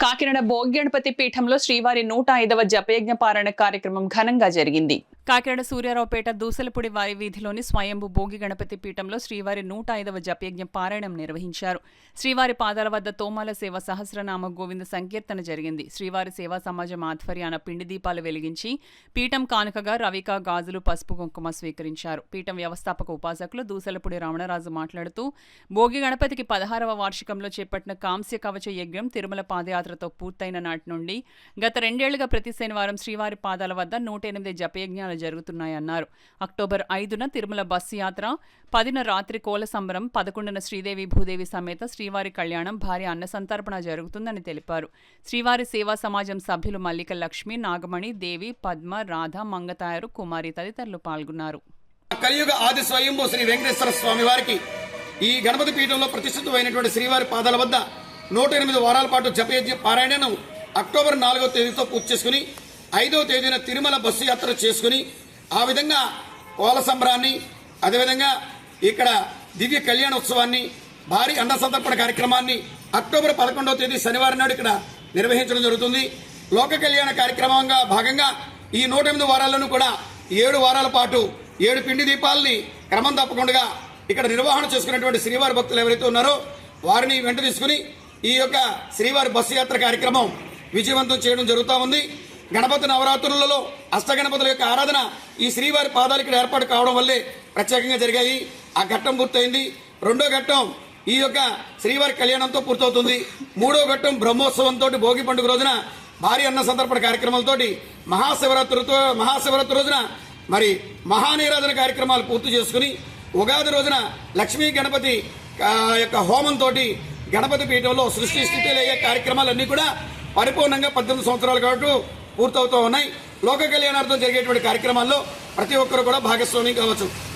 కాకినాడ భోగ్యగణపతి పీఠంలో శ్రీవారి 105వ జపయజ్ఞ పారాయణ కార్యక్రమం ఘనంగా జరిగింది. కాకినాడ సూర్యారావుపేట దూసలపూడి వారి వీధిలోని స్వయంభు భోగి గణపతి పీఠంలో శ్రీవారి 105వ జపయజ్ఞ పారాయణం నిర్వహించారు. శ్రీవారి పాదాల వద్ద తోమాల సేవ సహస్రనామ గోవింద సంకీర్తన జరిగింది. శ్రీవారి సేవా సమాజం ఆధ్వర్యాన పిండి దీపాలు వెలిగించి పీఠం కానుకగా రవిక, గాజులు, పసుపు, కుంకుమ స్వీకరించారు. పీఠం వ్యవస్థాపక ఉపాసకులు దూసలపూడి రమణరాజు మాట్లాడుతూ భోగి గణపతికి 16వ వార్షికంలో చేపట్టిన కాంస్య కవచ యజ్ఞం తిరుమల పాదయాత్రతో పూర్తయిన నాటి నుండి గత 2 ఏళ్లుగా ప్రతి శనివారం శ్రీవారి పాదాల వద్ద 108 జపయజ్ఞాలు జరుగుతున్నాయన్నారు. అక్టోబర్ 5న తిరుమల బస్సు యాత్ర, 10న రాత్రి కోల సంబరం, 11న శ్రీదేవి భూదేవి సమేత శ్రీవారి కళ్యాణం, భారీ అన్న సంతర్పణ జరుగుతుందని తెలిపారు. శ్రీవారి సేవా సమాజం సభ్యులు మల్లిక లక్ష్మి, నాగమణి, దేవి, పద్మ, రాధ, మంగతాయరు, కుమారి తదితరులు పాల్గొన్నారు. కలియుగ ఆది స్వయంభూ శ్రీ వెంకటేశ్వర స్వామి వారికి ఈ గణపతి పీఠంలో ప్రతిష్ఠితమైనటువంటి శ్రీవారి పాదాల వద్ద 108 వారాల పాటు జపయజ్ఞ పారాయణను అక్టోబర్ 4వ తేదీతో పూర్తి చేసుకుని 5వ తేదీన తిరుమల బస్సు యాత్ర చేసుకుని ఆ విధంగా కోల సంబరాన్ని, అదేవిధంగా ఇక్కడ దివ్య కళ్యాణోత్సవాన్ని, భారీ అన్న సంతర్పణ కార్యక్రమాన్ని అక్టోబర్ 11వ తేదీ శనివారం నాడు ఇక్కడ నిర్వహించడం జరుగుతుంది. లోక కళ్యాణ కార్యక్రమంగా భాగంగా ఈ 108 వారాలను కూడా 7 వారాల పాటు 7 పిండి దీపాలని క్రమం తప్పకుండా ఇక్కడ నిర్వహణ చేసుకున్నటువంటి శ్రీవారి భక్తులు ఎవరైతే ఉన్నారో వారిని వెంట తీసుకుని ఈ యొక్క శ్రీవారి బస్సు యాత్ర కార్యక్రమం విజయవంతం చేయడం జరుగుతూ ఉంది. గణపతి నవరాత్రులలో అష్టగణపతుల యొక్క ఆరాధన ఈ శ్రీవారి పాదాలు ఇక్కడ ఏర్పాటు కావడం వల్లే ప్రత్యేకంగా జరిగాయి. ఆ ఘట్టం పూర్తయింది. 2వ ఘట్టం ఈ యొక్క శ్రీవారి కళ్యాణంతో పూర్తవుతుంది. 3వ ఘట్టం బ్రహ్మోత్సవంతో భోగి పండుగ రోజున భారీ అన్న సంతర్పణ కార్యక్రమాలతోటి మహాశివరాత్రి రోజున మరి మహానీరాధన కార్యక్రమాలు పూర్తి చేసుకుని ఉగాది రోజున లక్ష్మీ గణపతి యొక్క హోమంతో గణపతి పీఠంలో సృష్టి స్థితిలో అయ్యే కార్యక్రమాలన్నీ కూడా పరిపూర్ణంగా 18 సంవత్సరాల పాటు పూర్తవుతూ ఉన్నాయి. లోక కళ్యాణార్థం జరిగేటువంటి కార్యక్రమాల్లో ప్రతి ఒక్కరు కూడా భాగస్వామ్యం కావచ్చు.